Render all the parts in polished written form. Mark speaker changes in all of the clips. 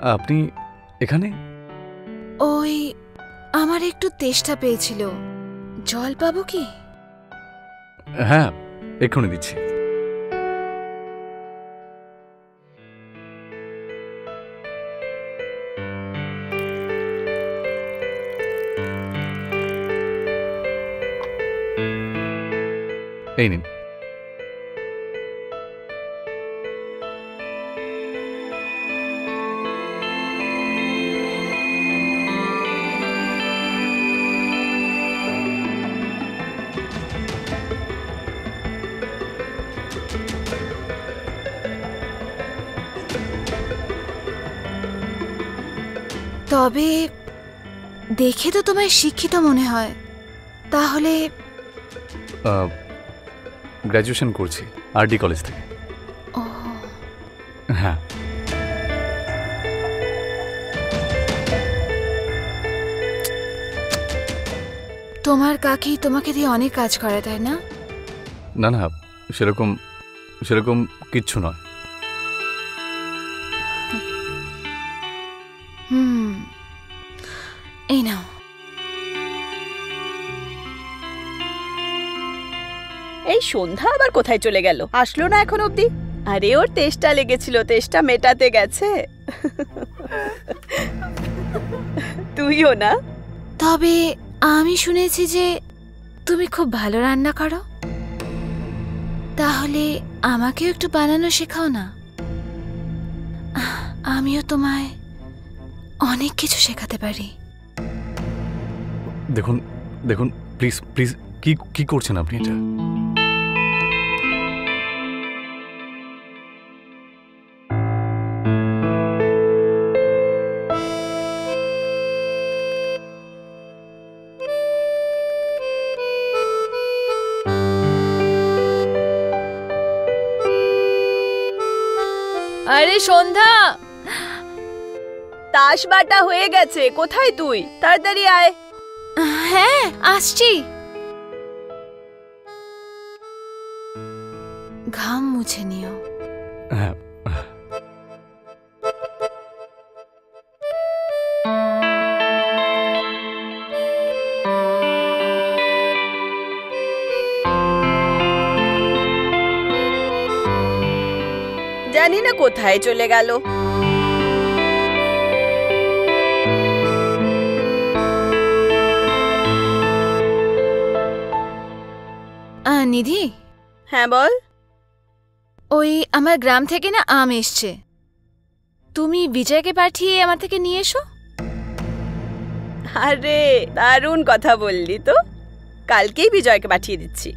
Speaker 1: আপনি এখানে?
Speaker 2: ওই আমার একটু তেষ্টা পেয়েছিল, জল পাবো কি?
Speaker 1: হ্যাঁ, এক্ষুনি দিচ্ছি। এই নিন।
Speaker 2: তবে দেখে তো তোমায় শিক্ষিত মনে হয়, তাহলে?
Speaker 1: গ্র্যাজুয়েশন করছি আরডি কলেজ থেকে।
Speaker 2: ও
Speaker 1: হ্যাঁ।
Speaker 2: তোমার কাকি তোমাকে দিয়ে অনেক কাজ করে, তাই না?
Speaker 1: না না, সেরকম সেরকম কিচ্ছু নয়।
Speaker 2: এই নাও।
Speaker 3: এই সন্ধ্যা আবার কোথায় চলে গেল? আসলো না এখন অবধি? আরে ওর তেষ্টা লেগেছিল, তেষ্টা মেটাতে গেছে। তুইও না?
Speaker 2: তবে আমি শুনেছি যে তুমি খুব ভালো রান্না করো, তাহলে আমাকেও একটু বানানো শেখাও না। আমিও তোমায় অনেক কিছু শেখাতে পারি।
Speaker 1: দেখুন দেখুন, প্লিজ প্লিজ, কি করছেন আপনি এটা?
Speaker 2: আরে সন্ধ্যা,
Speaker 3: তাস বাটা হয়ে গেছে। কোথায় তুই? তাড়াতাড়ি আয়।
Speaker 2: হ্যাঁ আসছি। ঘাম মুছে নিও।
Speaker 1: হ্যাঁ।
Speaker 3: জানি না কোথায় চলে গেল।
Speaker 2: নিধি।
Speaker 3: হ্যাঁ বল।
Speaker 2: ওই আমার গ্রাম থেকে না আম এসছে, তুমি বিজয়কে পাঠিয়ে আমার থেকে নিয়ে এসো।
Speaker 3: আরে দারুণ কথা বললি তো, কালকেই বিজয়কে পাঠিয়ে দিচ্ছি।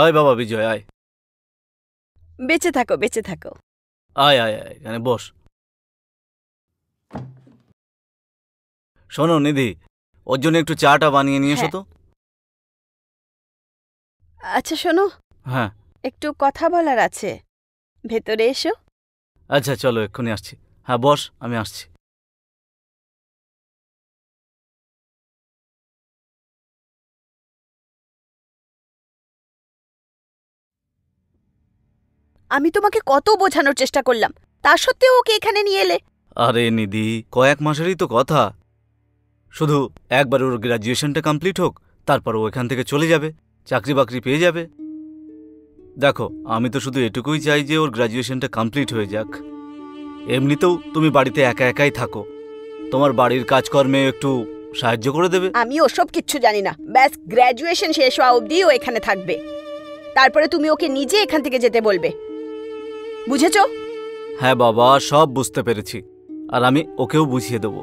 Speaker 4: আয় বাবা বিজয়, আয়।
Speaker 3: বেঁচে থাকো, বেঁচে থাকো।
Speaker 4: আয় আয় আয়, এখানে বস। শোনো নিধি, ওর জন্য একটু চাটা বানিয়ে নিয়ে এসো তো।
Speaker 3: আচ্ছা শোনো,
Speaker 4: হ্যাঁ
Speaker 3: একটু কথা বলার আছে, ভেতরে এসো।
Speaker 4: আচ্ছা চলো, এক্ষুনি আসছি। হ্যাঁ বস, আমি আসছি।
Speaker 3: আমি তোমাকে কত বোঝানোর চেষ্টা করলাম, তা সত্ত্বেও ওকে এখানে নিয়ে এলে।
Speaker 4: আরে নিধি, কয়েক মাসেরই তো কথা। শুধু একবার ওর গ্র্যাজুয়েশনটা কমপ্লিট হোক, তারপর ও এখান থেকে চলে যাবে, চাকরি বাকরি পেয়ে যাবে। দেখো, আমি তো শুধু এটুকুই চাই যে ওর গ্র্যাজুয়েশনটা কমপ্লিট হয়ে যাক। এমনিতেও তুমি বাড়িতে একা একাই থাকো, তোমার বাড়ির কাজকর্মে একটু সাহায্য করে দেবে।
Speaker 3: আমি ওসব কিচ্ছু জানি না, ব্যাস গ্র্যাজুয়েশন শেষ হওয়া অবধি ও এখানে থাকবে, তারপরে তুমি ওকে নিজে এখান থেকে যেতে বলবে, বুঝেছো?
Speaker 4: হ্যাঁ বাবা, সব বুঝতে পেরেছি, আর আমি ওকেও বুঝিয়ে দেবো।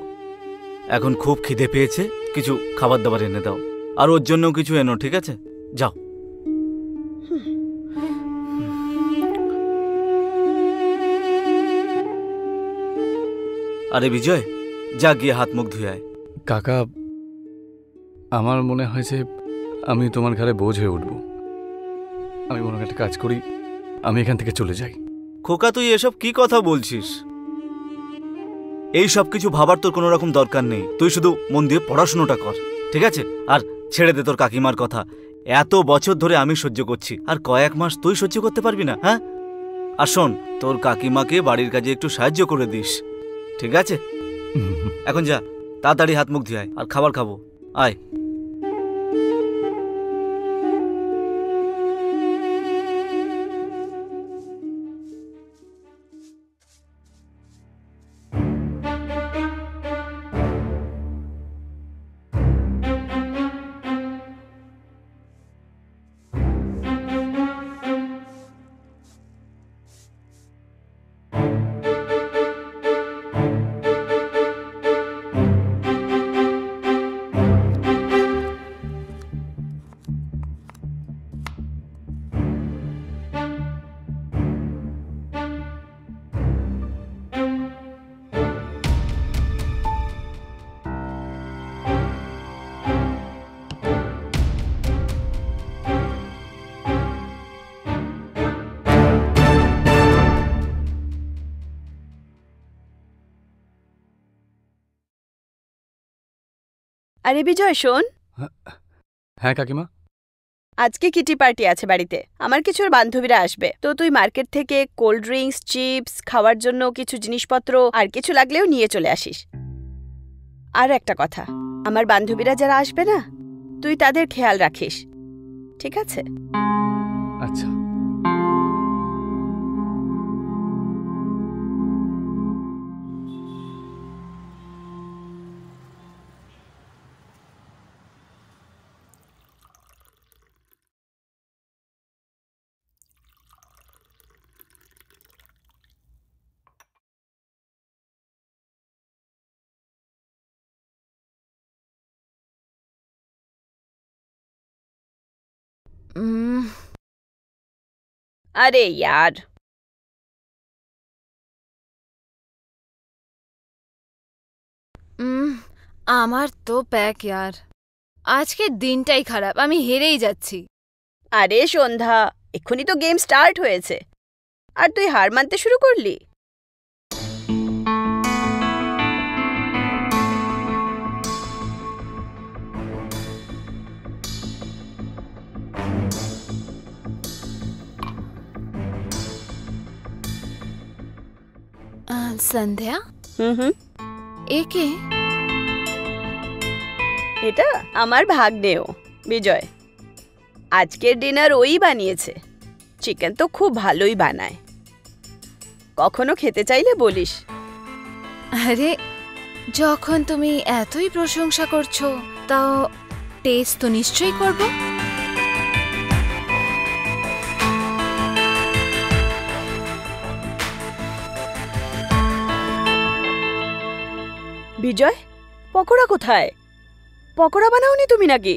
Speaker 4: এখন খুব খিদে পেয়েছে, কিছু খাবার দাবার এনে দাও, আর ওর জন্য কিছু এনো, ঠিক আছে? যাও। আরে বিজয়, যা গিয়ে হাত মুখ ধুয়ে আয়।
Speaker 1: কাকা, আমার মনে হয় যে আমি তোমার ঘরে বোঝ হয়ে উঠব। আমি মনে একটা কাজ করি, আমি এখান থেকে চলে যাই।
Speaker 4: খোকা, তুই এসব কি কথা বলছিস? এই সব কিছু ভাবার তোর কোনো রকম দরকার নেই। তুই শুধু মন দিয়ে পড়াশুনোটা কর, ঠিক আছে? আর ছেড়ে দে তোর কাকিমার কথা। এত বছর ধরে আমি সহ্য করছি, আর কয়েক মাস তুই সহ্য করতে পারবি না? হ্যাঁ, আর শোন, তোর কাকিমাকে বাড়ির কাজে একটু সাহায্য করে দিস, ঠিক আছে? এখন যা, তাড়াতাড়ি হাত মুখ ধুয়ে আয়, আর খাবার খাবো, আয়।
Speaker 3: আরে বিজয় শোন,
Speaker 1: হ্যাঁ কাকিমা।
Speaker 3: আজকে কিটি পার্টি আছে বাড়িতে, আমার কিছুর বান্ধবীরা আসবে, তো তুই মার্কেট থেকে কোল্ড ড্রিঙ্কস, চিপস, খাওয়ার জন্য কিছু জিনিসপত্র আর কিছু লাগলেও নিয়ে চলে আসিস। আর একটা কথা, আমার বান্ধবীরা যারা আসবে না, তুই তাদের খেয়াল রাখিস, ঠিক আছে?
Speaker 1: আচ্ছা।
Speaker 2: উম,
Speaker 3: আরে ইয়ার,
Speaker 2: উম, আমার তো প্যাক ইয়ার। আজকের দিনটাই খারাপ, আমি হেরেই যাচ্ছি।
Speaker 3: আরে সন্ধ্যা, এক্ষুনি তো গেম স্টার্ট হয়েছে আর তুই হার মানতে শুরু করলি?
Speaker 2: সন্ধ্যা,
Speaker 3: হুম,
Speaker 2: একে
Speaker 3: এটা আমার ভাগ্নেও বিজয়। আজকের ডিনার ওই বানিয়েছে। চিকেন তো খুব ভালোই বানায়, কখনো খেতে চাইলে বলিস।
Speaker 2: আরে যখন তুমি এতই প্রশংসা করছো, তাও টেস্ট তো নিশ্চয়ই করব।
Speaker 3: বিজয়, পকোড়া কোথায়? পকোড়া বানাওনি তুমি নাকি?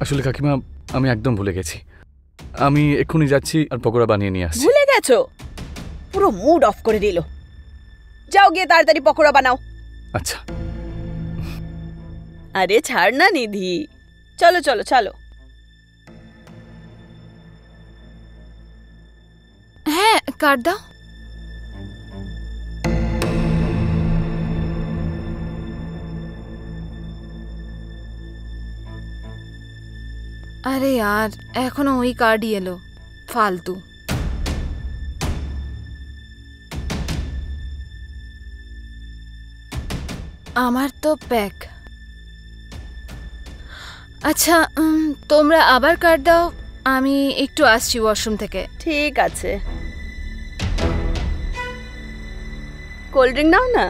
Speaker 1: আসলে কাকিমা, আমি একদম ভুলে গেছি। আমি এক্ষুনি যাচ্ছি আর পকোড়া বানিয়ে নিয়ে আসছি।
Speaker 3: ভুলে গেছো? পুরো মুড অফ করে দিল। যাও গিয়ে তাড়াতাড়ি পকোড়া বানাও।
Speaker 1: আচ্ছা।
Speaker 3: আরে ছাড় না নিধি, চলো চলো চলো।
Speaker 2: হ্যাঁ, কাট দাও। আরে यार, এখনো ওই কার্ডই এলো, ফালতু। আমার তো প্যাক। আচ্ছা, তোমরা আবার কার্ড দাও, আমি একটু আসছি ওয়াশরুম থেকে।
Speaker 3: ঠিক আছে, কোল্ড ড্রিঙ্ক নাও না।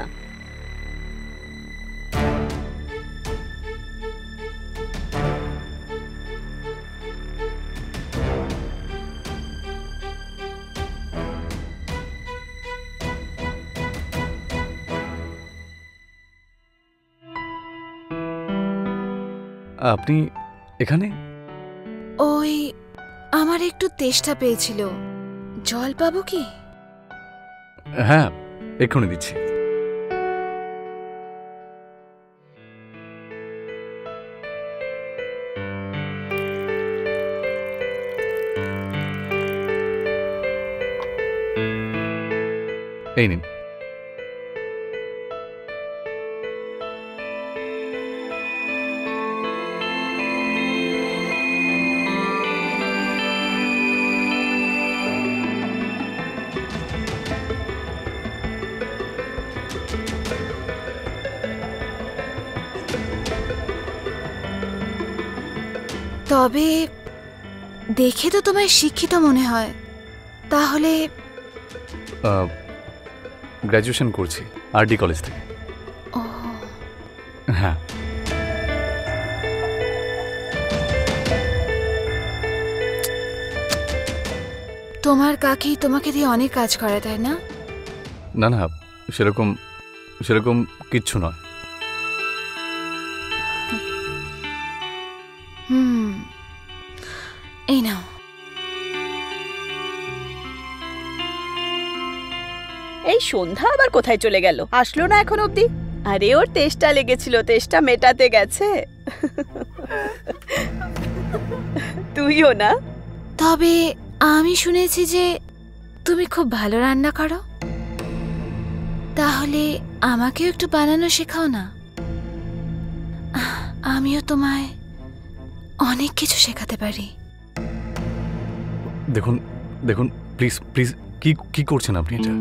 Speaker 1: আপনি এখানে?
Speaker 2: ওই আমার একটু তেষ্টা পেয়েছিল, জল পাবো কি?
Speaker 1: হ্যাঁ, এক্ষুনি দিচ্ছি। এই নিন।
Speaker 2: তবে দেখে তো তোমায় শিক্ষিত মনে হয়, তাহলে
Speaker 1: গ্র্যাজুয়েশন করছি আরডি কলেজ থেকে।
Speaker 2: ও
Speaker 1: হ্যাঁ,
Speaker 2: তোমার কাকি তোমাকে দিয়ে অনেক কাজ করে, তাই না?
Speaker 1: না না, সেরকম সেরকম কিচ্ছু নয়।
Speaker 2: এই নাও।
Speaker 3: এই সন্ধ্যা আবার কোথায় চলে গেল? আসলো না এখন অবধি? আরে ওর তেষ্টা লেগেছিল, তেষ্টা মেটাতে গেছে। তুইও না?
Speaker 2: তবে আমি শুনেছি যে তুমি খুব ভালো রান্না করো, তাহলে আমাকেও একটু বানানো শেখাও না। আমিও তোমায় অনেক কিছু শেখাতে পারি।
Speaker 1: দেখুন দেখুন, প্লিজ প্লিজ, কি কি করছেন আপনি এটা?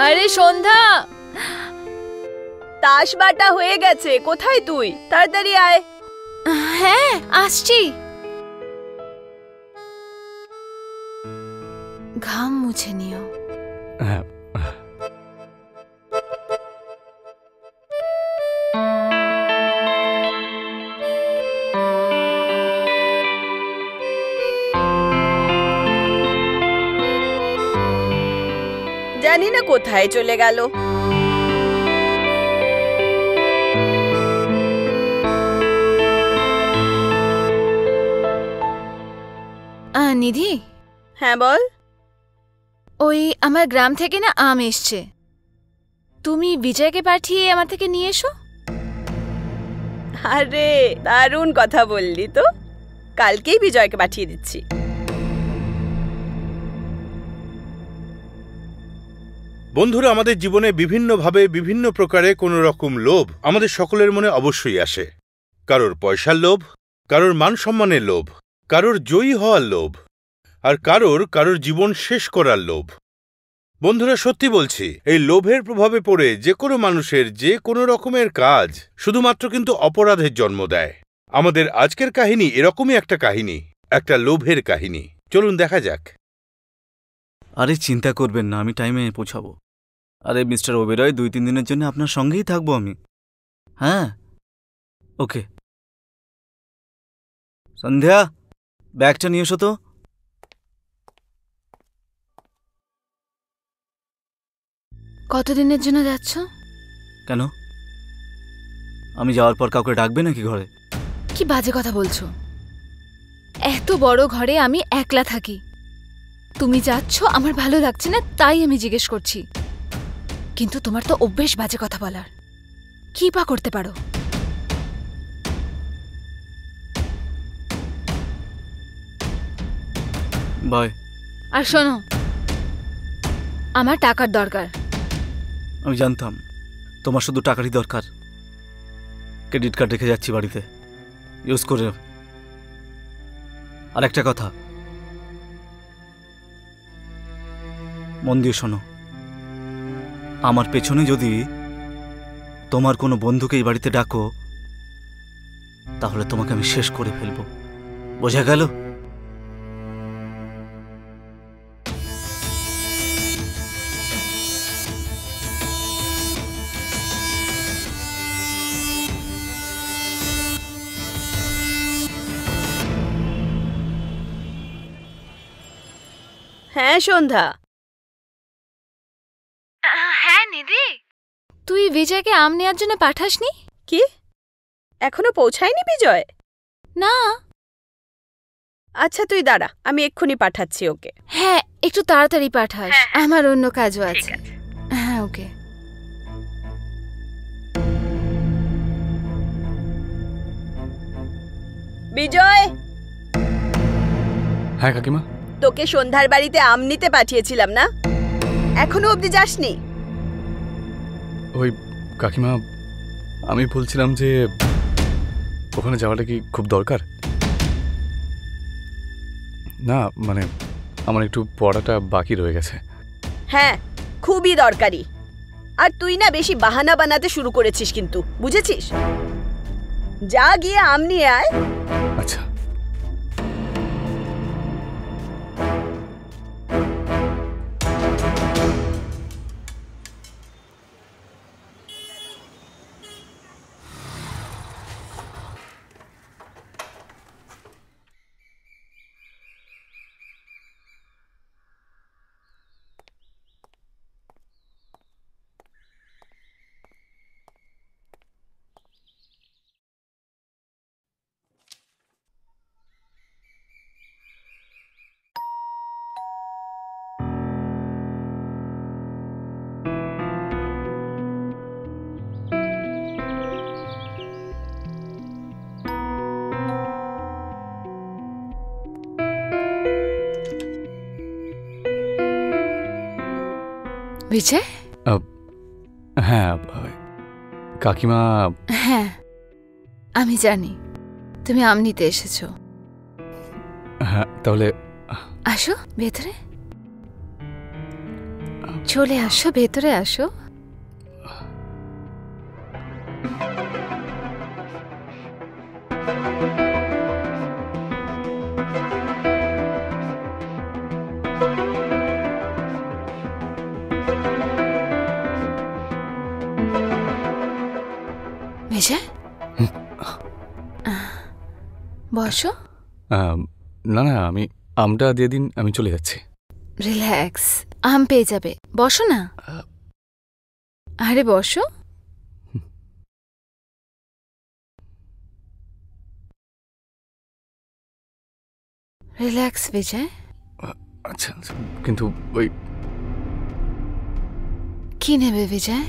Speaker 2: আরে সন্ধ্যা,
Speaker 3: তাস বাটা হয়ে গেছে। কোথায় তুই? তাড়াতাড়ি আয়।
Speaker 2: হ্যাঁ আসছি। ঘাম মুছে নিও।
Speaker 1: হ্যাঁ,
Speaker 3: জানি না কোথায় চলে গেল।
Speaker 2: নিধি,
Speaker 3: হ্যাঁ বল।
Speaker 2: ওই আমার গ্রাম থেকে না আম এসছে, তুমি বিজয়কে পাঠিয়ে আমার থেকে নিয়ে এসো।
Speaker 3: আরে দারুণ কথা বললি তো, কালকেই বিজয়কে পাঠিয়ে দিচ্ছি।
Speaker 5: বন্ধুরা, আমাদের জীবনে বিভিন্নভাবে বিভিন্ন প্রকারে কোনো রকম লোভ আমাদের সকলের মনে অবশ্যই আসে। কারোর পয়সার লোভ, কারোর মান সম্মানের লোভ, কারোর জয়ী হওয়ার লোভ, আর কারোর জীবন শেষ করার লোভ। বন্ধুরা, সত্যি বলছি, এই লোভের প্রভাবে পড়ে যে কোনো মানুষের যে কোনো রকমের কাজ শুধুমাত্র কিন্তু অপরাধের জন্ম দেয়। আমাদের আজকের কাহিনী এরকমই একটা কাহিনী, একটা লোভের কাহিনী। চলুন দেখা যাক।
Speaker 4: আরে চিন্তা করবেন না, আমি টাইমে পৌঁছাবো। আরে মিস্টার ওবেরয়, 2-3 দিনের জন্য আপনার সঙ্গেই থাকবো আমি। হ্যাঁ, ওকে। সন্ধ্যা, ব্যাগটা নিয়ে এসো তো।
Speaker 2: কতদিনের জন্য যাচ্ছ?
Speaker 4: কেন, আমি যাওয়ার পর কাউকে ডাকবে নাকি ঘরে?
Speaker 2: কি বাজে কথা বলছো? এত বড় ঘরে আমি একলা থাকি, তুমি যাচ্ছ আমার ভালো লাগছে না তাই আমি জিজ্ঞেস করছি। কিন্তু তোমার তো অভ্যেস বাজে কথা বলার, কি পা করতে পারো?
Speaker 4: বাই।
Speaker 2: আর শোনো, আমার টাকার দরকার।
Speaker 4: আমি জানতাম তোমার শুধু টাকারই দরকার। ক্রেডিট কার্ড রেখে যাচ্ছি বাড়িতে, ইউজ করে। আর একটা কথা, মন দিয়ে শোনো, আমার পেছনে যদি তোমার কোনো বন্ধুকে এই বাড়িতে ডাকো, তাহলে তোমাকে আমি শেষ করে ফেলবো। বোঝা গেল?
Speaker 3: হ্যাঁ সন্ধ্যা।
Speaker 2: হ্যাঁ নিধি, তুই বিজয়কে আম নেওয়ার জন্য পাঠাসনি?
Speaker 3: কি এখনো পৌঁছায়নি বিজয়?
Speaker 2: না।
Speaker 3: আচ্ছা তুই দাঁড়া, আমি এক্ষুনি পাঠাচ্ছি ওকে।
Speaker 2: হ্যাঁ একটু তাড়াতাড়ি পাঠাস, আমার অন্য কাজও আছে। হ্যাঁ ওকে।
Speaker 3: বিজয়,
Speaker 1: হ্যাঁ কাকিমা।
Speaker 3: তোকে সন্ধ্যার বাড়িতে আম নিতে পাঠিয়েছিলাম না, এখনো অবধি যাসনি?
Speaker 1: ওই কাকিমা, আমি বলছিলাম যে ওখানে যাওয়াটা কি খুব দরকার? না মানে আমার একটু পড়াটা বাকি রয়ে গেছে।
Speaker 3: হ্যাঁ, খুবই দরকারি। আর তুই না বেশি বাহানা বানাতে শুরু করেছিস, কিন্তু বুঝেছিস? যা গিয়ে আম নিয়ে আয়।
Speaker 1: আচ্ছা।
Speaker 2: বিজয়?
Speaker 1: হ্যাঁ কাকিমা।
Speaker 2: হ্যাঁ আমি জানি তুমি আম নিতে এসেছো।
Speaker 1: হ্যাঁ তাহলে
Speaker 2: আসো ভেতরে, চলে আসো, ভেতরে আসো। বিজয় বসো।
Speaker 1: না না, আমি আমটা দিয়ে দিন, আমি চলে যাচ্ছি।
Speaker 2: রিল্যাক্স, আম পেয়ে যাবে, বসো না। আরে বসো। রিল্যাক্স বিজয়।
Speaker 1: আচ্ছা আচ্ছা, কিন্তু ওই
Speaker 2: কি নেবে বিজয়?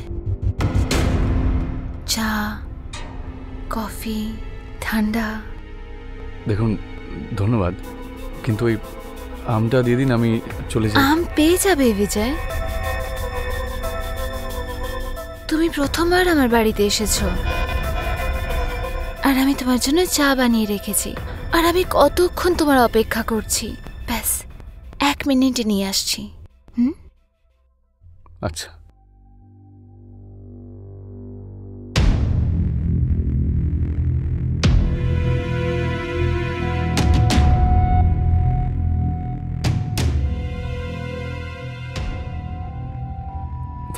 Speaker 2: চা, কফি, ঠান্ডা?
Speaker 1: দেখুন ধন্যবাদ, কিন্তু ওই আমটা দিয়ে দিন, আমি চলে যাই।
Speaker 2: আম পেয়ে যাবে বিজয়। তুমি প্রথমবার আমার বাড়িতে এসেছো, আর আমি তোমার জন্য চা বানিয়ে রেখেছি, আর আমি কতক্ষণ তোমার অপেক্ষা করছি। ব্যাস 1 মিনিটে নিয়ে আসছি।
Speaker 1: আচ্ছা।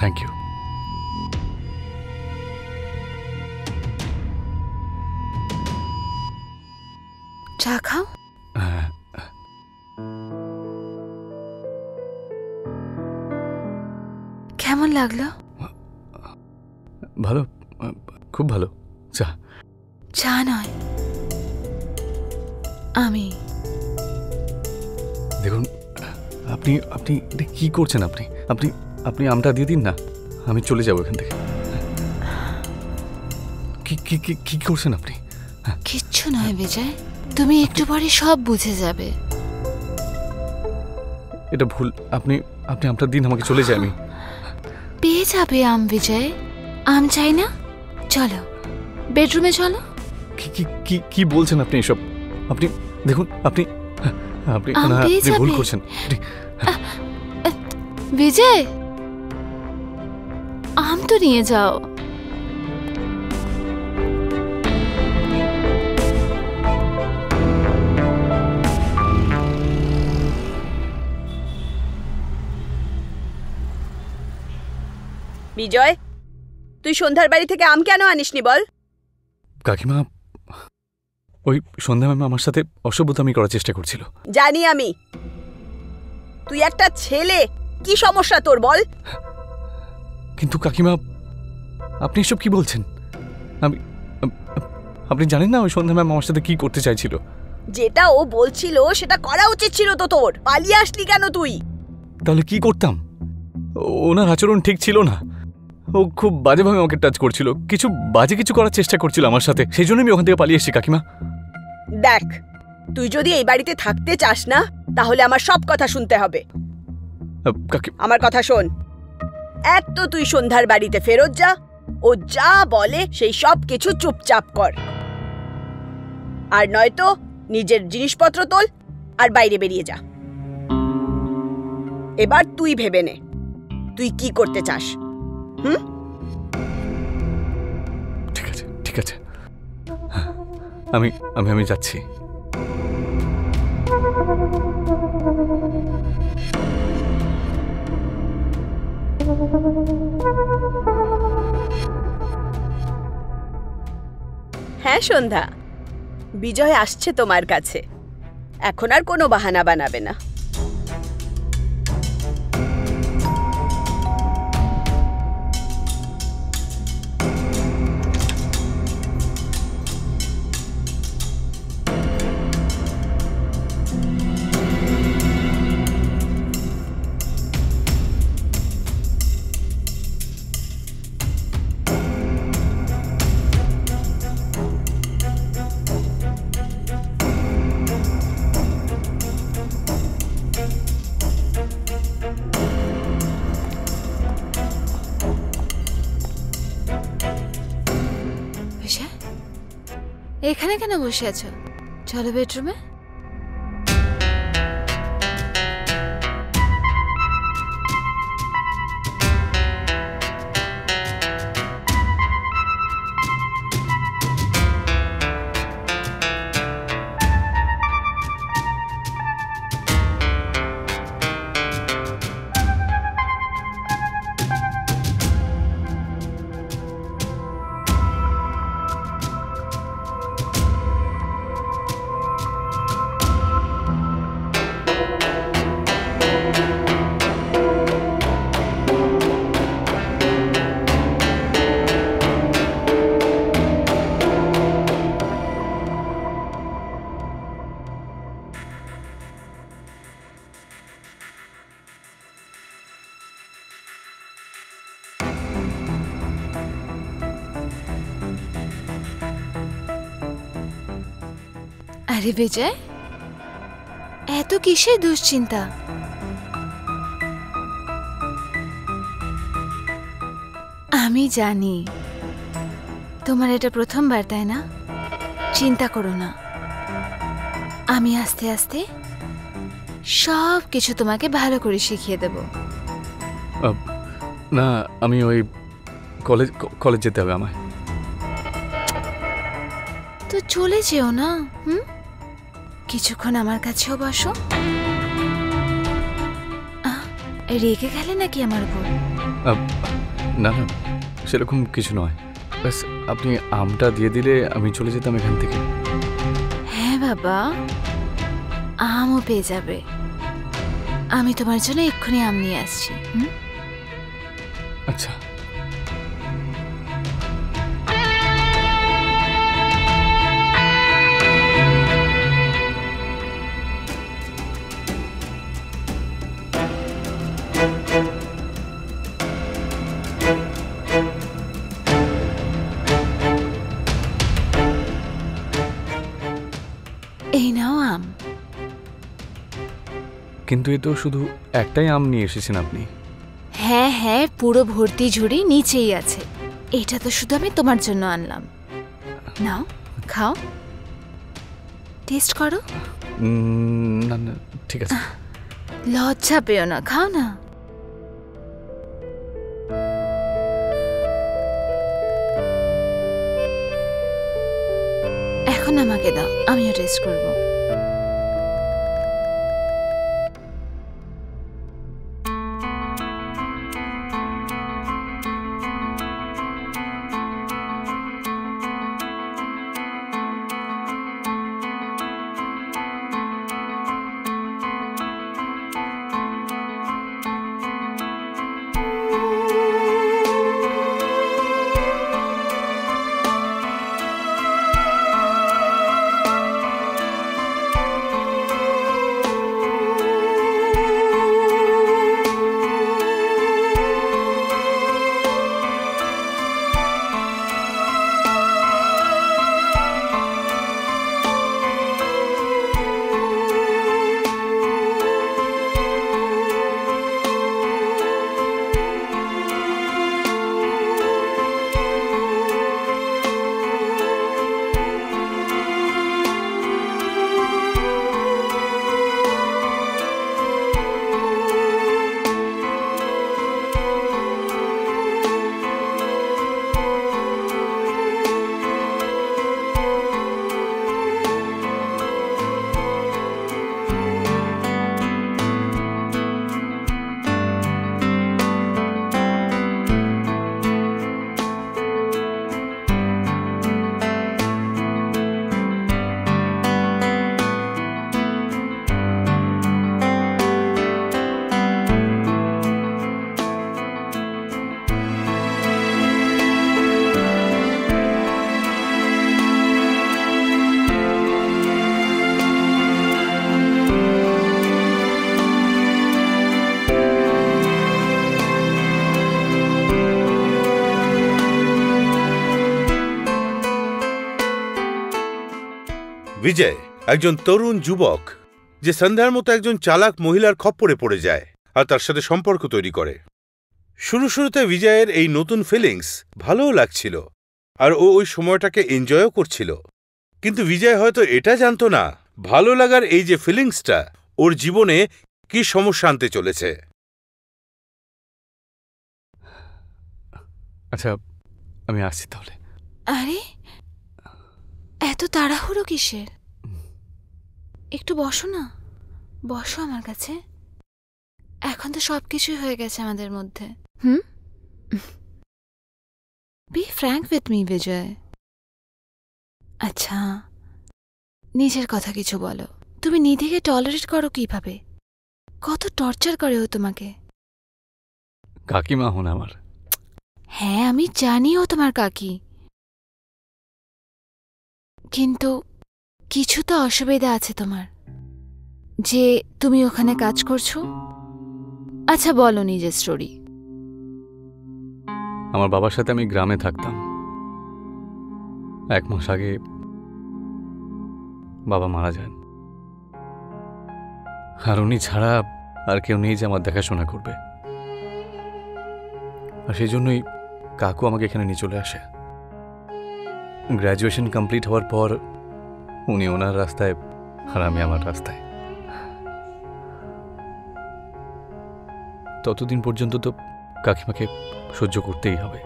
Speaker 1: Thank you.
Speaker 2: চা খাও। কেমন লাগলো?
Speaker 1: ভালো, খুব ভালো। চা?
Speaker 2: চা নয়, আমি।
Speaker 1: দেখুন আপনি আপনি এটা কি করছেন? আপনি আপনি আপনি আমটা দিয়ে দিন না, আমি চলে যাব এখান থেকে। কি কি কি কি করছেন আপনি?
Speaker 2: কিচ্ছু নয় বিজয়, তুমি একটু পরে সব বুঝে যাবে।
Speaker 1: এটা ভুল। আপনি আপনি আমটা দিন, আমাকে চলে যাই আমি।
Speaker 2: পেয়ে যাবে আম বিজয়, আম চাই না? চলো বেডরুমে চলো।
Speaker 1: কি কি কি কি বলছেন আপনি এসব? আপনি দেখুন, আপনি আপনি
Speaker 2: আম
Speaker 1: না,
Speaker 2: পেয়ে
Speaker 1: আপনি ভুল
Speaker 2: যাবে।
Speaker 1: করছেন।
Speaker 2: বিজয় আম তো নিয়ে যাও।
Speaker 3: বিজয়, তুই সন্ধ্যার বাড়ি থেকে আম কেন আনিসনি বল?
Speaker 1: কাকিমা, ওই সন্ধ্যা ম্যাম আমার সাথে অসভ্যতামি করার চেষ্টা করছিল।
Speaker 3: জানি আমি। তুই একটা ছেলে, কি সমস্যা তোর বল?
Speaker 1: কিন্তু কাকিমা, আপনি এসব কি বলছেন? আমি আপনি জানেন না ওই সন্ধ্যা ম্যাম আমার সাথে কি করতে চাইছিল?
Speaker 3: যেটা ও বলছিল সেটা করা উচিত ছিল তো তোর। পালিয়ে আসলি কেন তুই?
Speaker 1: তাহলে কি করতাম? ওনার আচরণ ঠিক ছিল না, ও খুব বাজেভাবে আমাকে টাচ করছিল, কিছু বাজে কিছু করার চেষ্টা করছিল আমার সাথে, সেই জন্য আমি ওখান থেকে পালিয়ে এসেছি। কাকিমা
Speaker 3: দেখ, তুই যদি এই বাড়িতে থাকতে চাস না তাহলে আমার সব কথা শুনতে হবে। আমার কথা শোন। এক তো তুই সন্ধ্যার বাড়িতে ফেরত যা, ও যা বলে সেই সব কিছু চুপচাপ কর, আর নয়তো নিজের জিনিসপত্র তোল আর বাইরে বেরিয়ে যা। এবার তুই ভেবে নে তুই কি করতে চাস।
Speaker 1: ঠিক আছে, ঠিক আছে, আমি আমি আমি যাচ্ছি।
Speaker 3: হ্যাঁ সন্ধ্যা, বিজয় আসছে তোমার কাছে, এখন আর কোনো বাহানা বানাবে না।
Speaker 2: এখানে কেন বসে আছো? চলো বেডরুমে। আরে বিজয়, এত কিসের দুশ্চিন্তা? আমি জানি তোমার এটা প্রথমবার, তাই না? চিন্তা করো না, আমি আস্তে আস্তে সব কিছু তোমাকে ভালো করে শিখিয়ে দেব।
Speaker 1: না, আমি ওই কলেজ যেতে হবে আমায়।
Speaker 2: তো চলে যেও না, কিছুক্ষণ আমার কাছেও বসো। রেগে গেলে নাকি আমার উপর?
Speaker 1: না না, সেরকম কিছু নয়, ব্যাস আপনি আমটা দিয়ে দিলে আমি চলে যেতাম এখান থেকে।
Speaker 2: হ্যাঁ বাবা, আমও পেয়ে যাবে, আমি তোমার জন্য এক্ষুনি আম নিয়ে আসছি।
Speaker 1: আচ্ছা।
Speaker 2: এই নাও আম।
Speaker 1: কিন্তু এ তো শুধু একটাই আম নিয়ে এসেছেন আপনি।
Speaker 2: হ্যাঁ হ্যাঁ, পুরো ভর্তি ঝুড়ি নিচেই আছে, এটা তো শুধু আমি তোমার জন্য আনলাম। নাও খাও, টেস্ট করো।
Speaker 1: না না, ঠিক আছে।
Speaker 2: লজ্জা পেও না, খাও না। এখন আমাকে দাও, আমিও টেস্ট করব।
Speaker 5: বিজয় একজন তরুণ যুবক যে সন্ধ্যার মতো একজন চালাক মহিলার খপ্পরে পড়ে যায় আর তার সাথে সম্পর্ক তৈরি করে। শুরুতে বিজয়ের এই নতুন ফিলিংস ভালোও লাগছিল আর ও ওই সময়টাকে এনজয়ও করছিল, কিন্তু বিজয় হয়তো এটা জানতো না ভালো লাগার এই যে ফিলিংসটা ওর জীবনে কি সমস্যা আনতে চলেছে।
Speaker 1: আচ্ছা, আমি আসছি তাহলে।
Speaker 2: আরে এত তাড়াহুড়ো কিসের? একটু বসো না, বসো আমার কাছে। এখন তো সবকিছুই হয়ে গেছে আমাদের মধ্যে। বি ফ্র্যাঙ্ক উইথ মি বিজয়। আচ্ছা, নিজের কথা কিছু বলো। তুমি নিধিকে টলারেট করো কিভাবে? কত টর্চার করে ও তোমাকে।
Speaker 1: কাকিমা হন আমার।
Speaker 2: হ্যাঁ, আমি জানি ও তোমার কাকি, কিন্তু কিছু তো অসুবিধা আছে তোমার যে তুমি ওখানে কাজ করছো। আচ্ছা বলো নিজের স্টোরি।
Speaker 1: আমার বাবার সাথে আমি গ্রামে থাকতাম। 1 মাস আগে বাবা মারা যান, আর উনি ছাড়া আর কেউ নেই যে আমার দেখাশোনা করবে। আর সেই জন্যই কাকু আমাকে এখানে নিয়ে চলে আসে। গ্র্যাজুয়েশন কমপ্লিট হওয়ার পর উনি ওনার রাস্তায় আর আমি আমার রাস্তায়। ততদিন পর্যন্ত তো কাকিমাকে সহ্য করতেই হবে।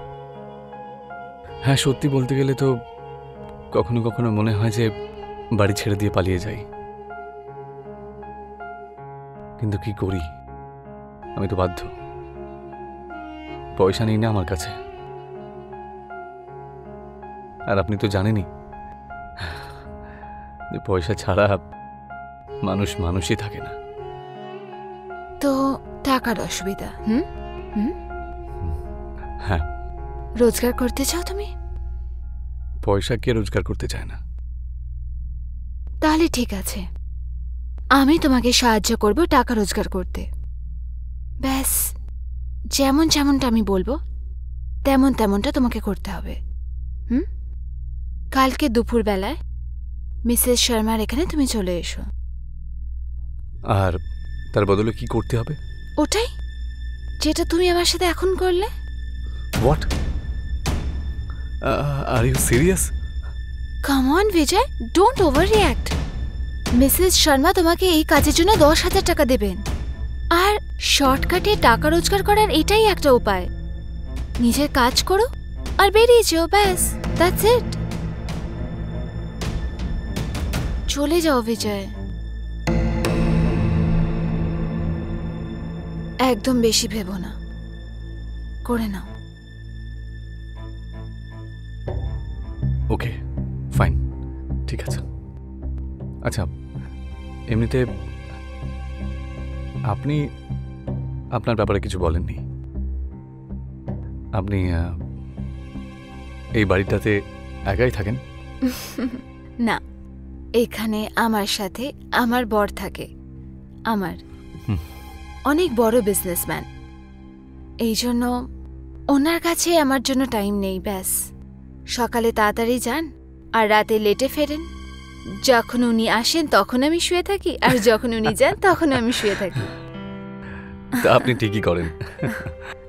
Speaker 1: হ্যাঁ, সত্যি বলতে গেলে তো কখনো কখনো মনে হয় যে বাড়ি ছেড়ে দিয়ে পালিয়ে যাই, কিন্তু কি করি, আমি তো বাধ্য। পয়সা নেই না আমার কাছে, আর আপনি তো জানেনই যে পয়সা ছাড়া মানুষ মানুষই থাকে না।
Speaker 2: তো টাকার অসুবিধা?
Speaker 1: হ্যাঁ।
Speaker 2: রোজগার করতে চাও তুমি?
Speaker 1: পয়সা কে রোজগার করতে চায় না?
Speaker 2: তাহলে ঠিক আছে, আমি তোমাকে সাহায্য করব টাকা রোজগার করতে। ব্যাস যেমনটা আমি বলবো তেমনটা তোমাকে করতে হবে। কালকে দুপুরবেলায় মিসেস শর্মার এখানে তুমি চলে এসো।
Speaker 1: আর তার বদলে কি করতে হবে?
Speaker 2: ওটাই যেটা তুমি আমার সাথে এখন করলে।
Speaker 1: What? Are you serious?
Speaker 2: Come on Vijay, don't overreact. Mrs Sharma তোমাকে এই কাজের জন্য 10,000 টাকা দেবেন, আর শর্টকাটে টাকা রোজগার করার এটাই একটা উপায়। নিজের কাজ করো আর বেরিয়ে যেও, ব্যাস, দ্যাটস ইট। চলে যাও বিজয়, একদম বেশি ভেবো না, করে নাও।
Speaker 1: ওকে, ফাইন, ঠিক আছে। আচ্ছা, এমনিতে আপনি আপনার ব্যাপারে কিছু বলেননি। আপনি এই বাড়িটাতে একাই থাকেন?
Speaker 2: না, এখানে আমার সাথে আমার বর থাকে। আমার অনেক বড় বিজনেসম্যান, এই জন্য ওনার কাছে আমার জন্য টাইম নেই। ব্যাস, সকালে তাড়াতাড়ি যান আর রাতে লেটে ফেরেন। যখন উনি আসেন তখন আমি শুয়ে থাকি, আর যখন উনি যান তখন আমি শুয়ে থাকি।
Speaker 1: তা আপনি ঠিকই করেন।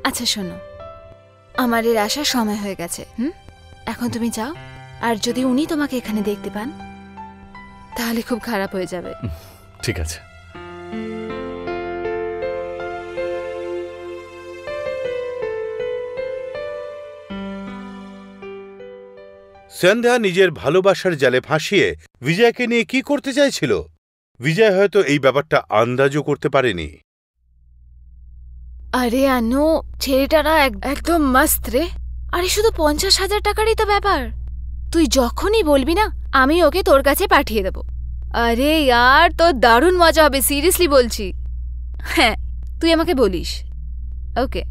Speaker 2: আচ্ছা শোনো, আমার এর আসার সময় হয়ে গেছে। এখন তুমি যাও, আর যদি উনি তোমাকে এখানে দেখতে পান তাহলে খুব খারাপ হয়ে যাবে।
Speaker 1: ঠিক আছে।
Speaker 5: সন্ধ্যা নিজের ভালোবাসার জালে ফাঁসিয়ে বিজয়কে নিয়ে কি করতে চাইছিল, বিজয় হয়তো এই ব্যাপারটা আন্দাজও করতে পারেনি।
Speaker 2: আরে আনু, ছেলেটারা একদম মস্ত রে। আরে শুধু 50,000 টাকারই তো ব্যাপার। তুই যখনই বলবি না আমি ওকে তোর কাছে পাঠিয়ে দেব। আরে ইয়ার, তোর দারুণ মজা হবে, সিরিয়াসলি বলছি। হ্যাঁ, তুই আমাকে বলিস। ওকে।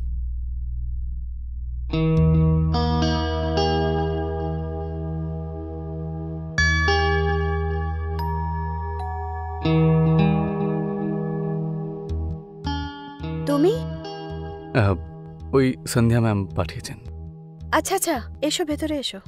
Speaker 3: তুমি?
Speaker 1: ওই সন্ধ্যা ম্যাম পাঠিয়েছেন।
Speaker 3: আচ্ছা, এসো ভেতরে এসো।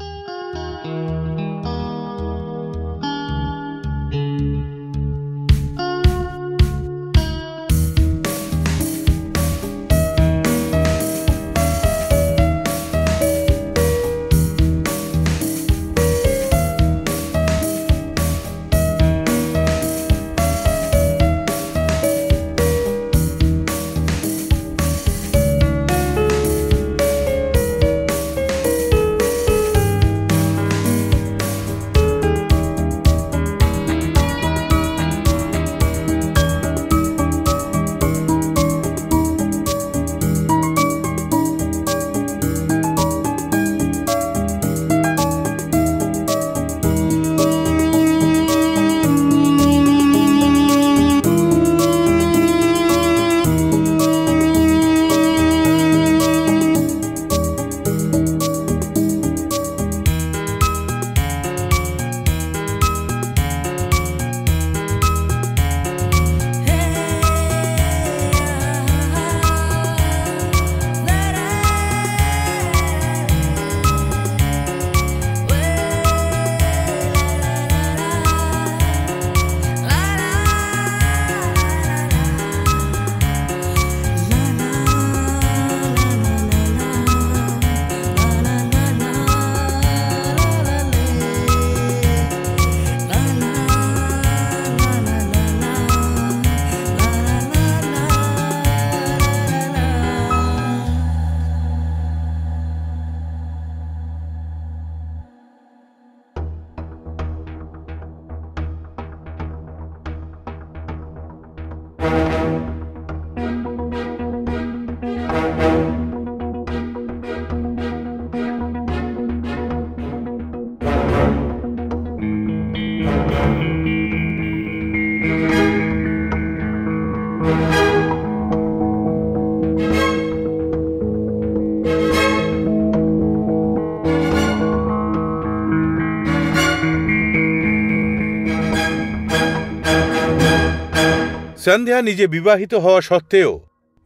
Speaker 5: সন্ধ্যা নিজে বিবাহিত হওয়া সত্ত্বেও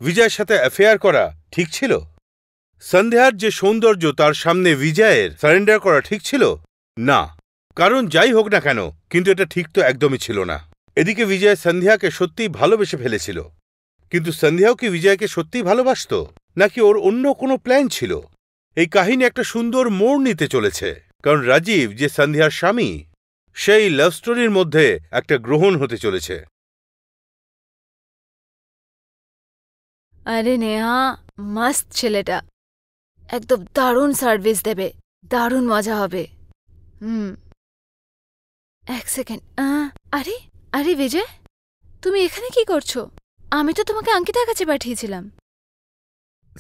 Speaker 5: বিজয়ের সাথে অ্যাফেয়ার করা ঠিক ছিল? সন্ধ্যার যে সৌন্দর্য তার সামনে বিজয়ের সারেন্ডার করা ঠিক ছিল? না। কারণ যাই হোক না কেন, কিন্তু এটা ঠিক তো একদমই ছিল না। এদিকে বিজয় সন্ধ্যাকে সত্যিই ভালোবেসে ফেলেছিল, কিন্তু সন্ধ্যাও কি বিজয়কে সত্যিই ভালোবাসত, নাকি ওর অন্য কোনো প্ল্যান ছিল? এই কাহিনী একটা সুন্দর মোড় নিতে চলেছে, কারণ রাজীব যে সন্ধ্যার স্বামী, সেই লাভ স্টোরির মধ্যে একটা গ্রহণ হতে চলেছে।
Speaker 2: আরে নেহা, মস্ত ছেলেটা, একদম দারুণ সার্ভিস দেবে, দারুণ মজা হবে। এক সেকেন্ড। আরে আরে বিজয়, তুমি এখানে কি করছো? আমি তো তোমাকে অঙ্কিতার কাছে পাঠিয়েছিলাম।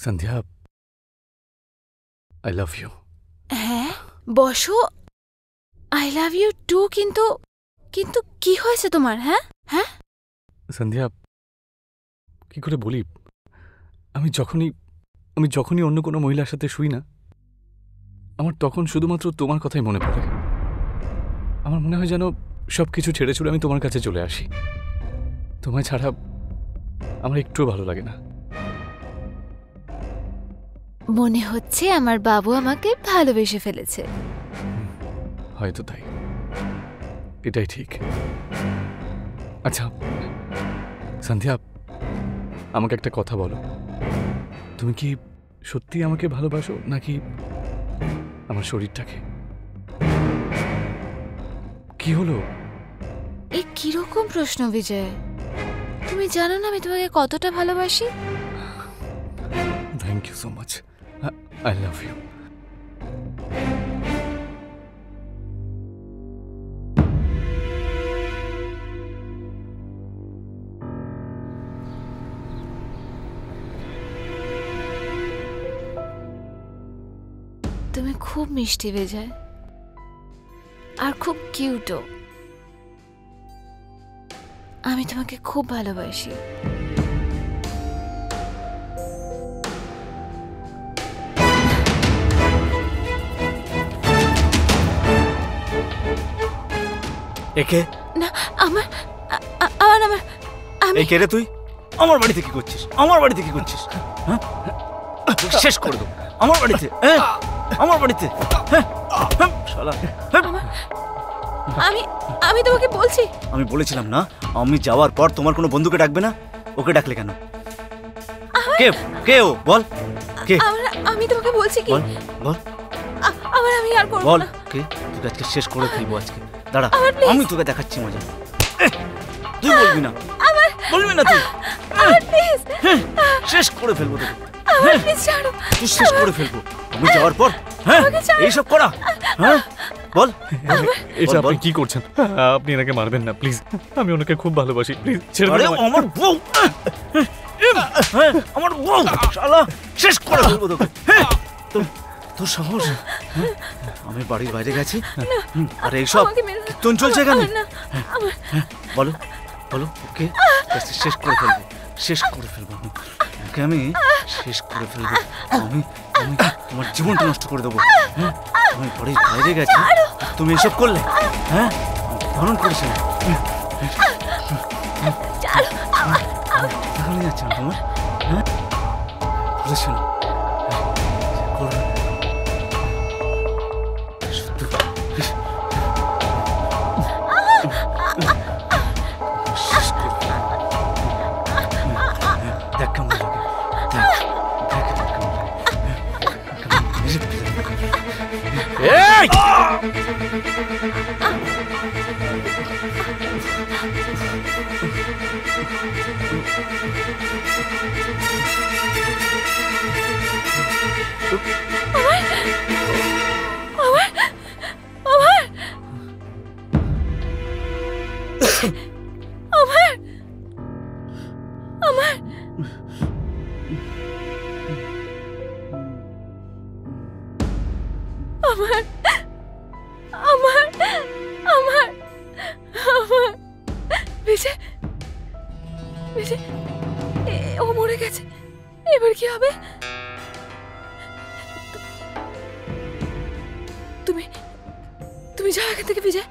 Speaker 1: Sandhya, I love you.
Speaker 2: হ্যাঁ বসো। I love you too. কিন্তু কিন্তু কি হয়েছে তোমার? হ্যাঁ হ্যাঁ
Speaker 1: সন্ধ্যা, কি করে বলি, আমি যখনই অন্য কোনো মহিলার সাথে শুই না, আমার তখন শুধুমাত্র তোমার কথাই মনে পড়ে। আমার মনে হয় যেন সব কিছু ছেড়ে ছুড়ে আমি তোমার কাছে চলে আসি। তোমায় ছাড়া আমার একটুও ভালো লাগে না।
Speaker 2: মনে হচ্ছে আমার বাবু আমাকে ভালোবেসে ফেলেছে।
Speaker 1: হয়তো তাই, এটাই ঠিক। আচ্ছা সন্ধ্যা, আমাকে একটা কথা বলো, তুমি কি সত্যি আমাকে ভালোবাসো নাকি আমার শরীরটাকে? কি হলো?
Speaker 2: এ কিরকম প্রশ্ন বিজয়? তুমি জানো না আমি তোমাকে কতটা ভালোবাসি।
Speaker 1: Thank you so much, I love you.
Speaker 2: তুমি খুব মিষ্টি বিজয়, আর খুব কিউটও। আমি তোমাকে খুব ভালোবাসি।
Speaker 4: একে
Speaker 2: না, আমার আমার আমার আমি
Speaker 4: এই কে রে তুই? আমার বাড়িতে কি করছিস? আমার বাড়িতে কি করছিস? হ্যাঁ, শেষ করে দেবো আমার বাড়িতে। হ্যাঁ, আমার বাড়িতে। হ্যাঁ, শালা।
Speaker 2: আমি আমি তোমাকে বলছি।
Speaker 4: আমি বলেছিলাম না আমি যাওয়ার পর তোমার কোনো বন্ধুকে ডাকবে না? ওকে ডাকলে কেন? কে কে ও? বল কে?
Speaker 2: আমি তোমাকে বলছি কি,
Speaker 4: বল বল
Speaker 2: আমার আমি আর করব
Speaker 4: বল
Speaker 2: না।
Speaker 4: কে? তোকে আজকে শেষ করে ফেলবো আজকে। দাঁড়া,
Speaker 2: আমার please।
Speaker 4: আমি তোকে দেখাচ্ছি মজা। তুই বলবি না, বলবি না তুই।
Speaker 2: প্লিজ
Speaker 4: শেষ করে ফেলবো তোকে।
Speaker 2: প্লিজ ছাড়ো।
Speaker 4: তুই শেষ করে ফেলবো আমি যাওয়ার পর। হ্যাঁ, এইসব করা। হ্যাঁ বল।
Speaker 1: এটা
Speaker 4: বল,
Speaker 1: আপনি
Speaker 4: বল।
Speaker 1: কি করছেন? আপনি এনাকে মারবেন না প্লিজ, আমি ওনাকে খুব ভালোবাসি, প্লিজ ছেড়ে
Speaker 4: আরে
Speaker 1: দিন আমায়।
Speaker 4: আমার বউ, হ্যাঁ, আমার বউ, শালা শেষ করে ফেলবো তোকে। হ্যাঁ, তোর সাহস? হ্যাঁ, আমি বাড়ির বাইরে গেছি আর এইসব
Speaker 2: আমাকে মেরো না।
Speaker 4: কীর্তন চলছে এখানে?
Speaker 2: না, আমার
Speaker 4: বলো বলো ওকে শেষ করে ফেলবো, শেষ করে ফেলবো আমি ওকে, আমি শেষ করে ফেলবো। আমি আমি তোমার জীবনটা নষ্ট করে দেবো। হ্যাঁ, আমি বাড়ির বাইরে গেছি, তুমি এসব করলে? হ্যাঁ, ধারণ করেছে না তাহলে যাচ্ছে না তোমার? হ্যাঁ, বলেছিল করবে শুধু দেখ কেমন লাগে, দেখ দেখ কেমন লাগে।
Speaker 1: এই!
Speaker 2: আমার আমার আমার আমার বিজয় বিজয়, ও মরে গেছে। এবার কি হবে? তুমি তুমি যাও এখান থেকে বিজয়,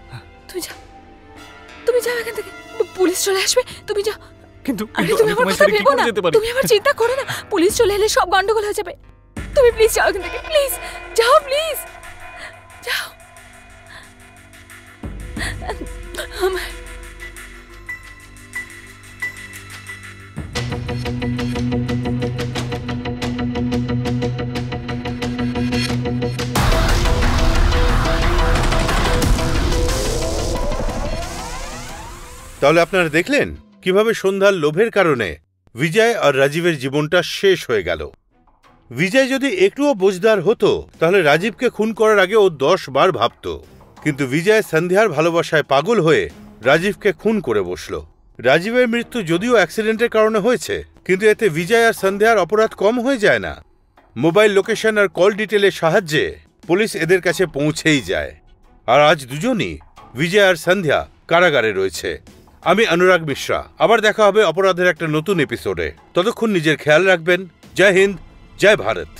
Speaker 2: তুমি যাও, তুমি যাও এখান থেকে, পুলিশ চলে আসবে। তুমি যাও।
Speaker 1: কিন্তু
Speaker 2: আরে
Speaker 1: কিন্তু
Speaker 2: তুমি
Speaker 1: আমি
Speaker 2: আমার
Speaker 1: তোমায়
Speaker 2: কথা
Speaker 1: ছেড়ে কি
Speaker 2: ভেবো
Speaker 1: করে
Speaker 2: না,
Speaker 1: যেতে পারি?
Speaker 2: তুমি আমার চিন্তা করো না। পুলিশ চলে এলে সব গন্ডগোল হয়ে যাবে। তুমি প্লিজ যাও এখান থেকে, প্লিজ যাও, প্লিজ যাও। আমার
Speaker 5: তাহলে আপনারা দেখলেন কিভাবে সন্ধ্যার লোভের কারণে বিজয় আর রাজীবের জীবনটা শেষ হয়ে গেল। বিজয় যদি একটুও বোঝদার হতো তাহলে রাজীবকে খুন করার আগে ও 10 বার ভাবত, কিন্তু বিজয় সন্ধ্যার ভালোবাসায় পাগল হয়ে রাজীবকে খুন করে বসল। রাজীবের মৃত্যু যদিও অ্যাক্সিডেন্টের কারণে হয়েছে, কিন্তু এতে বিজয় আর সন্ধ্যার অপরাধ কম হয়ে যায় না। মোবাইল লোকেশন আর কল ডিটেলের সাহায্যে পুলিশ এদের কাছে পৌঁছেই যায়। আর আজ দুজনই, বিজয় আর সন্ধ্যা, কারাগারে রয়েছে। আমি অনুরাগ মিশ্রা। আবার দেখা হবে অপরাধের একটা নতুন এপিসোডে। ততক্ষণ নিজের খেয়াল রাখবেন। জয় হিন্দ, জয় ভারত।